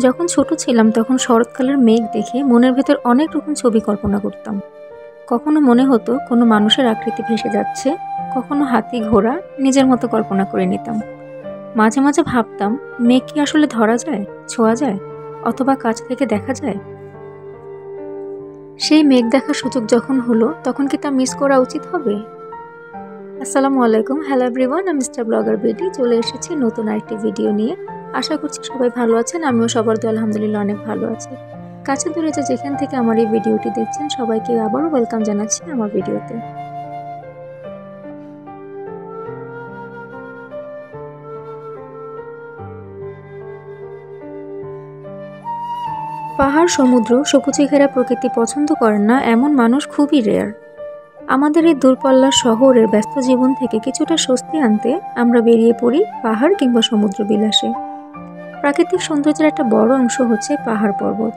যখন ছোট ছিলাম তখন শরৎকালের মেঘ দেখে মনের ভেতর অনেক রকম ছবি কল্পনা করতাম। কখনো মনে হতো কোনো মানুষের আকৃতি ভেসে যাচ্ছে, কখনো হাতি ঘোড়া নিজের মতো কল্পনা করে নিতাম। মাঝে মাঝে ভাবতাম, মেঘ কি আসলে ধরা যায়, ছোঁয়া যায়, অথবা কাছ থেকে দেখা যায়? সেই মেঘ দেখার সুযোগ যখন হলো তখন কি তা মিস করা উচিত হবে? আসসালামু আলাইকুম, হ্যালো এভরিওয়ান, আমি মিস্টার ব্লগার বেটি চলে এসেছি নতুন আরেকটি ভিডিও নিয়ে। আশা করছি সবাই ভালো আছেন, আমিও সবার দোয়ায় আলহামদুলিল্লাহ অনেক ভালো আছি। কাছে দূরে যেখান থেকে আমার এই ভিডিওটি দেখছেন সবাইকে আবারও ওয়েলকাম জানাচ্ছি আমার ভিডিওতে। পাহাড়, সমুদ্র, সবুজে ঘেরা প্রকৃতি পছন্দ করেন না এমন মানুষ খুবই রেয়ার। আমাদের এই দূরপাল্লার শহরের ব্যস্ত জীবন থেকে কিছুটা স্বস্তি আনতে আমরা বেরিয়ে পড়ি পাহাড় কিংবা সমুদ্র বিলাসে। প্রাকৃতিক সৌন্দর্যের একটা বড় অংশ হচ্ছে পাহাড় পর্বত।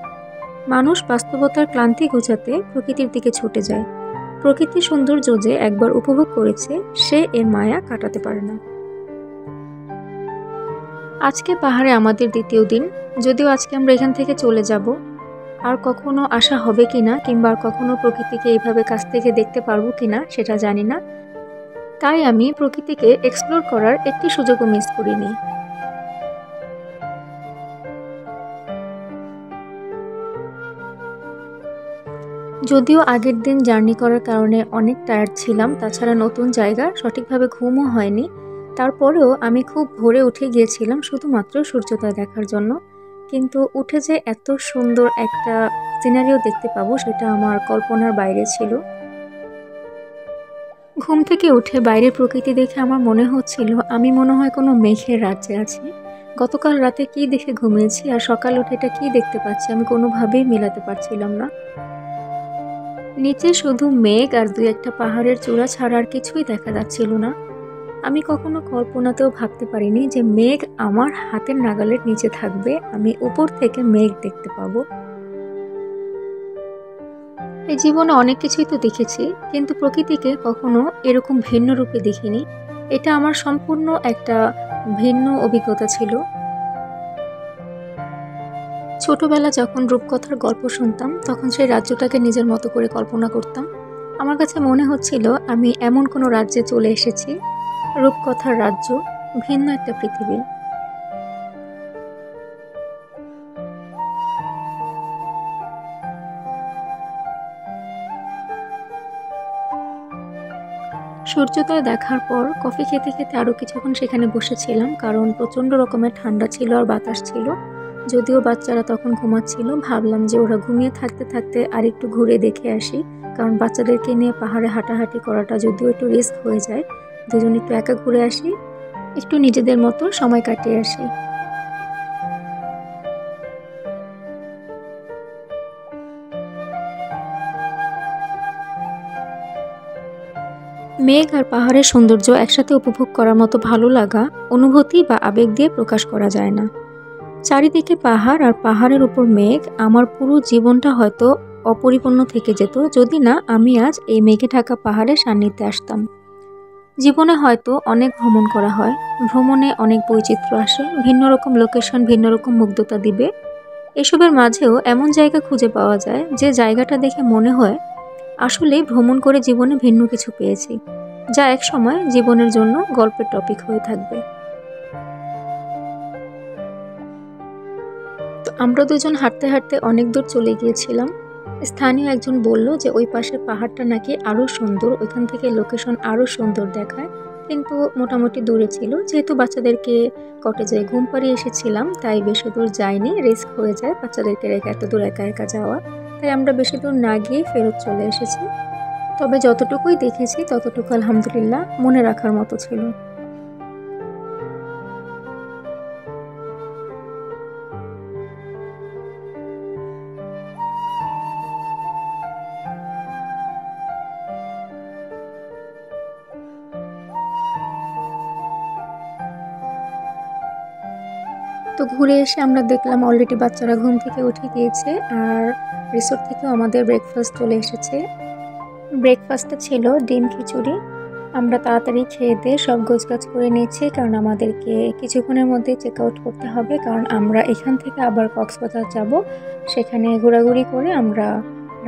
মানুষ বাস্তবতার ক্লান্তি ঘোচাতে প্রকৃতির দিকে ছুটে যায়। প্রকৃতির সৌন্দর্য যে একবার উপভোগ করেছে সে এর মায়া কাটাতে পারে না। আজকে পাহাড়ে আমাদের দ্বিতীয় দিন, যদিও আজকে আমরা এখান থেকে চলে যাব। আর কখনো আসা হবে কিনা কিংবা আর কখনো প্রকৃতিকে এইভাবে কাছ থেকে দেখতে পারবো কিনা সেটা জানি না। তাই আমি প্রকৃতিকে এক্সপ্লোর করার একটি সুযোগও মিস করিনি। যদিও আগের দিন জার্নি করার কারণে অনেক টায়ার্ড ছিলাম, তাছাড়া নতুন জায়গা, সঠিকভাবে ঘুমও হয়নি, তারপরেও আমি খুব ভোরে উঠে গিয়েছিলাম শুধুমাত্র সূর্যোদয় দেখার জন্য। কিন্তু উঠে যে এত সুন্দর একটা সিনারিও দেখতে পাবো সেটা আমার কল্পনার বাইরে ছিল। ঘুম থেকে উঠে বাইরের প্রকৃতি দেখে আমার মনে হচ্ছিল আমি মনে হয় কোনো মেঘের রাজ্যে আছি। গতকাল রাতে কি দেখে ঘুমিয়েছি আর সকাল উঠে এটা কি দেখতে পাচ্ছি আমি কোনোভাবেই মেলাতে পারছিলাম না। নিচে শুধু মেঘ আর দুই একটা পাহাড়ের চূড়া ছাড়া আর কিছুই দেখা যাচ্ছিল না। আমি কখনো কল্পনাতেও ভাবতে পারিনি যে মেঘ আমার হাতের নাগালের নিচে থাকবে, আমি উপর থেকে মেঘ দেখতে পাবো। এই জীবনে অনেক কিছুই তো দেখেছি, কিন্তু প্রকৃতিকে কখনো এরকম ভিন্ন রূপে দেখিনি। এটা আমার সম্পূর্ণ একটা ভিন্ন অভিজ্ঞতা ছিল। ছোটবেলা যখন রূপকথার গল্প শুনতাম তখন সেই রাজ্যটাকে নিজের মতো করে কল্পনা করতাম। আমার কাছে মনে হচ্ছিল আমি এমন কোনো রাজ্যে চলে এসেছি, রূপকথার রাজ্য, ভিন্ন একটা পৃথিবী। সূর্যোদয় দেখার পর কফি খেতে খেতে আরও কিছুক্ষণ সেখানে বসেছিলাম, কারণ প্রচণ্ড রকমের ঠান্ডা ছিল আর বাতাস ছিল। যদিও বাচ্চারা তখন ঘুমাচ্ছিল, ভাবলাম যে ওরা ঘুমিয়ে থাকতে থাকতে আর একটু ঘুরে দেখে আসি, কারণ বাচ্চাদেরকে নিয়ে পাহাড়ে হাঁটাহাঁটি করাটা যদিও একটু রিস্ক হয়ে যায়। দুজন একটু একা ঘুরে আসি, একটু নিজেদের মতো সময় কাটিয়ে আসি। মেঘ আর পাহাড়ের সৌন্দর্য একসাথে উপভোগ করার মতো ভালো লাগা, অনুভূতি বা আবেগ দিয়ে প্রকাশ করা যায় না। চারিদিকে পাহাড় আর পাহাড়ের উপর মেঘ, আমার পুরো জীবনটা হয়তো অপরিপূর্ণ থেকে যেত যদি না আমি আজ এই মেঘে ঢাকা পাহাড়ের সান্নিধ্যে আসতাম। জীবনে হয়তো অনেক ভ্রমণ করা হয়, ভ্রমণে অনেক বৈচিত্র্য আসে, ভিন্ন রকম লোকেশন ভিন্ন রকম মুগ্ধতা দিবে। এসবের মাঝেও এমন জায়গা খুঁজে পাওয়া যায় যে জায়গাটা দেখে মনে হয় আসলেই ভ্রমণ করে জীবনে ভিন্ন কিছু পেয়েছি, যা এক সময় জীবনের জন্য গল্পের টপিক হয়ে থাকবে। তো আমরা দুজন হাঁটতে হাঁটতে অনেক দূর চলে গিয়েছিলাম। স্থানীয় একজন বলল যে ওই পাশের পাহাড়টা নাকি আরও সুন্দর, ওইখান থেকে লোকেশন আরও সুন্দর দেখায়, কিন্তু মোটামুটি দূরে ছিল। যেহেতু বাচ্চাদেরকে কটেজে ঘুম পাড়িয়ে এসেছিলাম তাই বেশি দূর যাইনি, রিস্ক হয়ে যায় বাচ্চাদেরকে রেখে এত দূর একা একা যাওয়া। তাই আমরা বেশি দূর না গিয়ে ফেরত চলে এসেছি। তবে যতটুকুই দেখেছি ততটুকু আলহামদুলিল্লাহ মনে রাখার মতো ছিল। তো ঘুরে এসে আমরা দেখলাম অলরেডি বাচ্চারা ঘুম থেকে উঠে গিয়েছে আর রিসোর্ট থেকেও আমাদের ব্রেকফাস্ট চলে এসেছে। ব্রেকফাস্টে ছিল ডিম খিচুড়ি, আমরা তাড়াতাড়ি খেয়ে দিয়ে সব গোছগাছ করে নিচ্ছি, কারণ আমাদেরকে কিছুক্ষণের মধ্যে চেক আউট করতে হবে, কারণ আমরা এখান থেকে আবার কক্সবাজার যাব। সেখানে ঘোরাঘুরি করে আমরা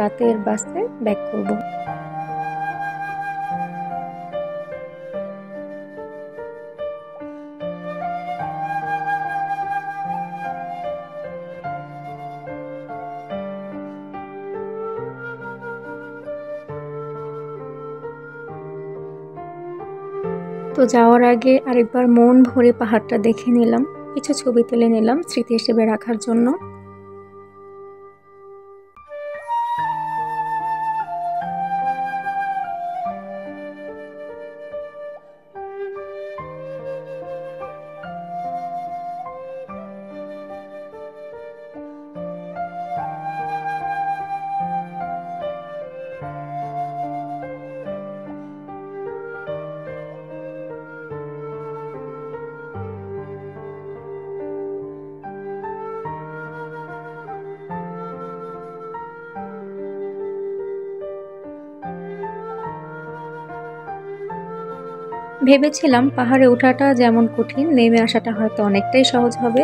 রাতের বাসে ব্যাক করব। তো যাওয়ার আগে আরেকবার মন ভরে পাহাড়টা দেখে নিলাম, কিছু ছবি তুলে নিলাম স্মৃতি হিসেবে রাখার জন্য। ভেবেছিলাম পাহাড়ে ওঠাটা যেমন কঠিন, নেমে আসাটা হয়তো অনেকটাই সহজ হবে,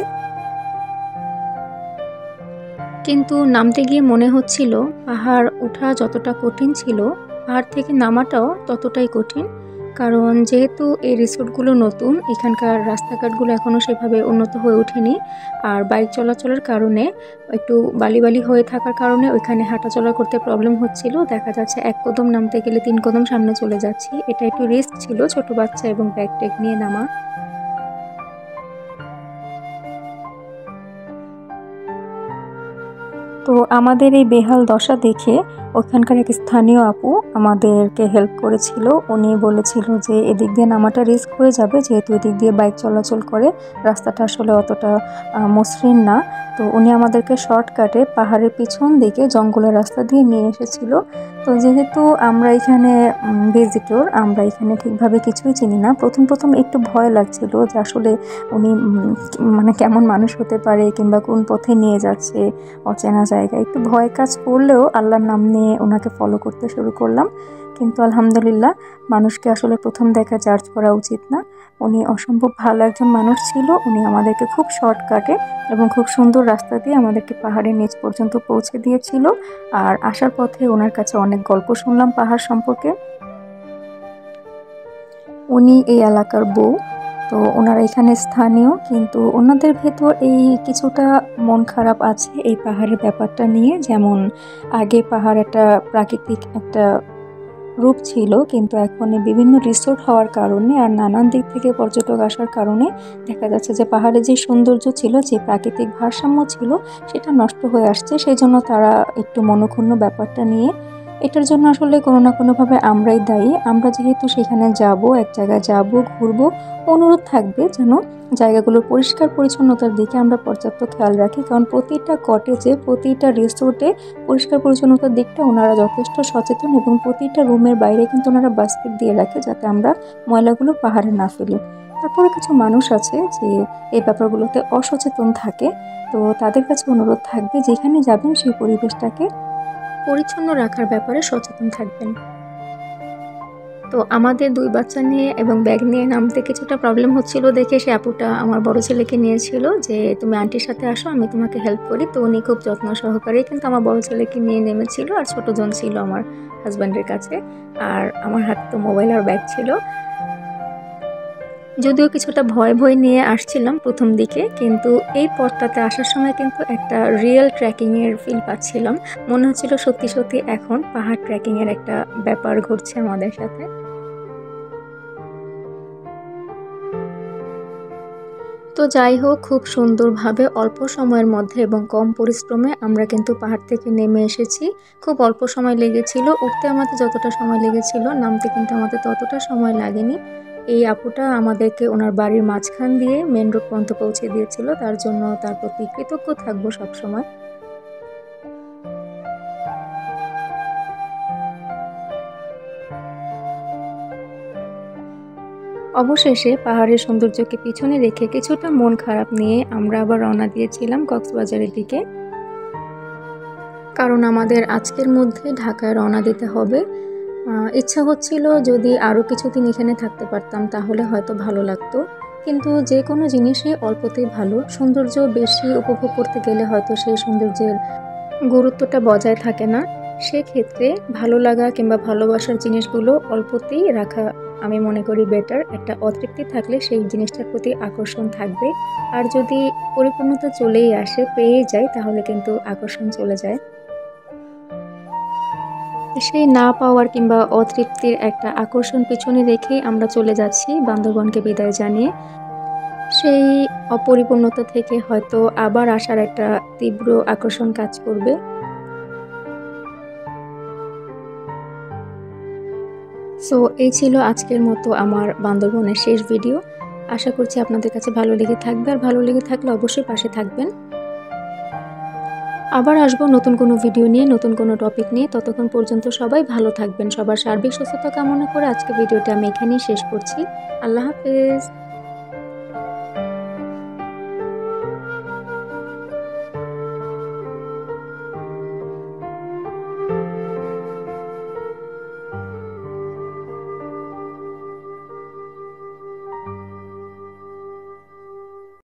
কিন্তু নামতে গিয়ে মনে হচ্ছিল পাহাড় ওঠা যতটা কঠিন ছিল, পাহাড় থেকে নামাটাও ততটাই কঠিন। কারণ যেহেতু এই রিসোর্টগুলো নতুন, এখানকার রাস্তাঘাটগুলো এখনও সেভাবে উন্নত হয়ে ওঠেনি, আর বাইক চলাচলের কারণে একটু বালি বালি হয়ে থাকার কারণে ওইখানে হাঁটাচলা করতে প্রবলেম হচ্ছিল। দেখা যাচ্ছে এক কদম নামতে গেলে 3 কদম সামনে চলে যাচ্ছি। এটা একটু রিস্ক ছিল ছোট বাচ্চা এবং ব্যাগ ট্যাগ নিয়ে নামা। তো আমাদের এই বেহাল দশা দেখে ওখানকার এক স্থানীয় আপু আমাদেরকে হেল্প করেছিল। উনি বলেছিল যে এদিক দিয়ে নামাটা রিস্ক হয়ে যাবে, যেহেতু এদিক দিয়ে বাইক চলাচল করে, রাস্তাটা আসলে অতটা মসৃণ না। তো উনি আমাদেরকে শর্টকাটে পাহাড়ের পিছন দিকে জঙ্গলের রাস্তা দিয়ে নিয়ে এসেছিল। তো যেহেতু আমরা এখানে ভিজিটর, আমরা এখানে ঠিকভাবে কিছুই চিনি না, প্রথম প্রথম একটু ভয় লাগছিল যে আসলে উনি মানে কেমন মানুষ হতে পারে, কিংবা কোন পথে নিয়ে যাচ্ছে, অচেনা জায়গায় একটু ভয় কাজ করলেও আল্লাহর নাম নিয়ে ওনাকে ফলো করতে শুরু করলাম। কিন্তু আলহামদুলিল্লাহ, মানুষকে আসলে প্রথম দেখা জাজ করা উচিত না। উনি অসম্ভব ভালো একজন মানুষ ছিল। উনি আমাদেরকে খুব শর্টকাটে এবং খুব সুন্দর রাস্তা দিয়ে আমাদেরকে পাহাড়ের নিচ পর্যন্ত পৌঁছে দিয়েছিল। আর আসার পথে ওনার কাছে অনেক গল্প শুনলাম পাহাড় সম্পর্কে। উনি এই এলাকার বউ, তো ওনারা এখানে স্থানীয়, কিন্তু ওনাদের ভেতর এই কিছুটা মন খারাপ আছে এই পাহাড়ের ব্যাপারটা নিয়ে। যেমন আগে পাহাড় একটা প্রাকৃতিক একটা রূপ ছিল, কিন্তু এখন বিভিন্ন রিসোর্ট হওয়ার কারণে আর নানান দিক থেকে পর্যটক আসার কারণে দেখা যাচ্ছে যে পাহাড়ে যে সৌন্দর্য ছিল, যে প্রাকৃতিক ভারসাম্য ছিল, সেটা নষ্ট হয়ে আসছে। সেই জন্য তারা একটু মনক্ষুণ্ণ ব্যাপারটা নিয়ে। এটার জন্য আসলে কোনো না কোনোভাবে আমরাই দায়ী। আমরা যেহেতু সেখানে যাব, এক জায়গায় যাব, ঘুরবো, অনুরোধ থাকবে যেন জায়গাগুলোর পরিষ্কার পরিচ্ছন্নতার দিকে আমরা পর্যাপ্ত খেয়াল রাখি, কারণ প্রতিটা কটেজে, প্রতিটা রিসোর্টে পরিষ্কার পরিচ্ছন্নতার দিকটা ওনারা যথেষ্ট সচেতন, এবং প্রতিটা রুমের বাইরে কিন্তু ওনারা বাস্কেট দিয়ে রাখে যাতে আমরা ময়লাগুলো পাহাড়ে না ফেলি। তারপরে কিছু মানুষ আছে যে এই ব্যাপারগুলোতে অসচেতন থাকে, তো তাদের কাছে অনুরোধ থাকবে যেখানে যাবেন সেই পরিবেশটাকে পরিচ্ছন্ন রাখার ব্যাপারে সচেতন থাকবেন। তো আমাদের 2 বাচ্চা নিয়ে এবং ব্যাগ নিয়ে নামতে কিছুটা প্রবলেম হচ্ছিল দেখে সে আপুটা আমার বড় ছেলেকে নিয়েছিল যে তুমি আন্টির সাথে আসো, আমি তোমাকে হেল্প করি। তো উনি খুব যত্ন সহকারে কিন্তু আমার বড় ছেলেকে নিয়ে নেমেছিল, আর ছোট জন ছিল আমার হাজব্যান্ডের কাছে, আর আমার হাতে তো মোবাইল আর ব্যাগ ছিল। যদিও কিছুটা ভয় ভয় নিয়ে আসছিলাম প্রথম দিকে, কিন্তু এই পথটাতে আসার সময় কিন্তু একটা রিয়েল ট্রেকিংয়ের ফিল পাচ্ছিলাম। মনে হচ্ছিল সত্যি সত্যি এখন পাহাড় ট্রেকিংয়ের একটা ব্যাপার ঘটছে আমাদের সাথে। তো যাই হোক, খুব সুন্দরভাবে অল্প সময়ের মধ্যে এবং কম পরিশ্রমে আমরা কিন্তু পাহাড় থেকে নেমে এসেছি। খুব অল্প সময় লেগেছিল, উঠতে আমাদের যতটা সময় লেগেছিল নামতে কিন্তু আমাদের ততটা সময় লাগেনি। এই আপুটা আমাদেরকে ওনার বাড়ির মাঝখান দিয়ে মেন রোড পর্যন্ত পৌঁছে দিয়েছিল, তার জন্য তার প্রতি কৃতজ্ঞ থাকবো সবসময়। অবশেষে পাহাড়ের সৌন্দর্যকে পিছনে রেখে কিছুটা মন খারাপ নিয়ে আমরা আবার রওনা দিয়েছিলাম কক্সবাজারের দিকে, কারণ আমাদের আজকের মধ্যে ঢাকায় রওনা দিতে হবে। ইচ্ছা হচ্ছিল যদি আরও কিছুদিন এখানে থাকতে পারতাম তাহলে হয়তো ভালো লাগতো, কিন্তু যে কোনো জিনিসই অল্পতেই ভালো। সৌন্দর্য বেশি উপভোগ করতে গেলে হয়তো সেই সৌন্দর্যের গুরুত্বটা বজায় থাকে না। সেক্ষেত্রে ভালো লাগা কিংবা ভালোবাসার জিনিসগুলো অল্পতেই রাখা আমি মনে করি বেটার। একটা অতৃপ্তি থাকলে সেই জিনিসটার প্রতি আকর্ষণ থাকবে, আর যদি পরিপূর্ণতা চলেই আসে, পেয়ে যায়, তাহলে কিন্তু আকর্ষণ চলে যায়। সেই না পাওয়ার কিংবা অতৃপ্তির একটা আকর্ষণ পিছনে রেখেই আমরা চলে যাচ্ছি বান্দরবনকে বিদায় জানিয়ে। সেই অপরিপূর্ণতা থেকে হয়তো আবার আসার একটা তীব্র আকর্ষণ কাজ করবে। সো এই ছিল আজকের মতো আমার বান্দরবনের শেষ ভিডিও। আশা করছি আপনাদের কাছে ভালো লেগে থাকবে, আর ভালো লেগে থাকলে অবশ্যই পাশে থাকবেন। আবার আসবো নতুন কোনো ভিডিও নিয়ে, নতুন কোনো টপিক নিয়ে। ততক্ষণ পর্যন্ত সবাই ভালো থাকবেন। সবার সার্বিক সুস্থতা কামনা করে আজকে ভিডিওটা আমি এখানেই শেষ করছি। আল্লাহ হাফেজ।